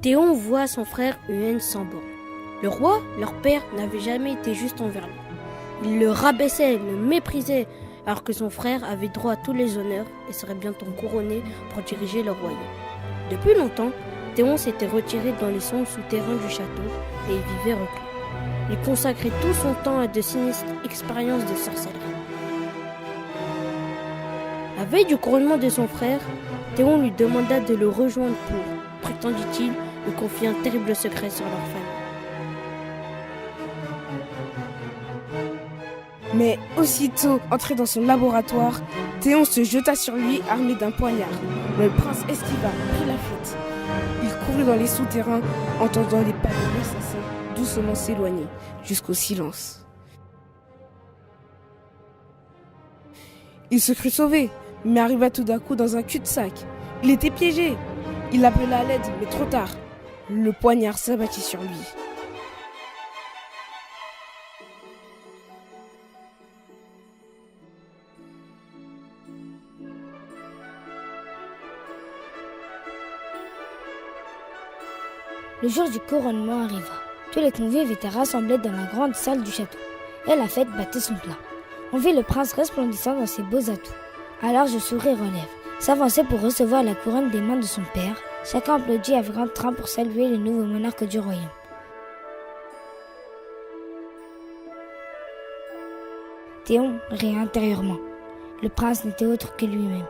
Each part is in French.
Théon voit à son frère une haine sans borne. Le roi, leur père, n'avait jamais été juste envers lui. Il le rabaissait, le méprisait, alors que son frère avait droit à tous les honneurs et serait bientôt couronné pour diriger le royaume. Depuis longtemps, Théon s'était retiré dans les sondes souterrains du château et y vivait reclus. Il consacrait tout son temps à de sinistres expériences de sorcellerie. La veille du couronnement de son frère, Théon lui demanda de le rejoindre pour, prétendit-il, lui confier un terrible secret sur leur famille. Mais aussitôt entré dans son laboratoire, Théon se jeta sur lui armé d'un poignard. Mais le prince esquiva, prit la fuite. Il courut dans les souterrains, entendant les pas de l'assassin doucement s'éloigner, jusqu'au silence. Il se crut sauvé, mais arriva tout d'un coup dans un cul-de-sac. Il était piégé. Il appela à l'aide, mais trop tard. Le poignard s'abattit sur lui. Le jour du couronnement arriva. Tous les convives étaient rassemblés dans la grande salle du château. Et la fête battait son plein. On vit le prince resplendissant dans ses beaux atouts. Alors je souris aux lèvres, s'avançait pour recevoir la couronne des mains de son père. Chacun applaudit avec grand train pour saluer le nouveau monarque du royaume. Théon rit intérieurement. Le prince n'était autre que lui-même.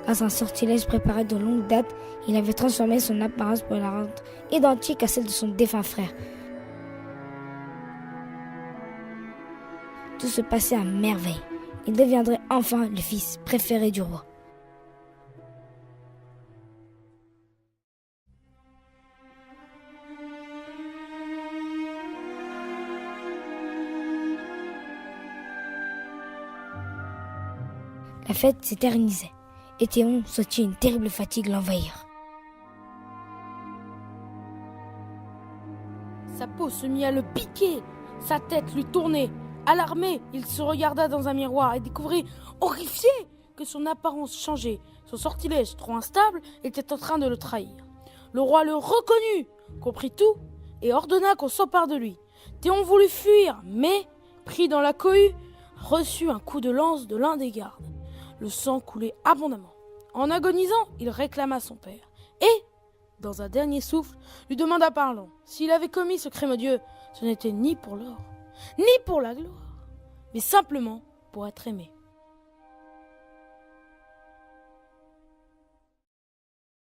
Grâce à un sortilège préparé de longue date, il avait transformé son apparence pour la rendre identique à celle de son défunt frère. Tout se passait à merveille. Il deviendrait enfin le fils préféré du roi. La fête s'éternisait. Et Théon sentit une terrible fatigue l'envahir. Sa peau se mit à le piquer, sa tête lui tournait. Alarmé, il se regarda dans un miroir et découvrit, horrifié, que son apparence changeait. Son sortilège, trop instable, était en train de le trahir. Le roi le reconnut, comprit tout et ordonna qu'on s'empare de lui. Théon voulut fuir, mais, pris dans la cohue, reçut un coup de lance de l'un des gardes. Le sang coulait abondamment. En agonisant, il réclama son père et, dans un dernier souffle, lui demanda pardon. S'il avait commis ce crime odieux, ce n'était ni pour l'or, ni pour la gloire, mais simplement pour être aimé.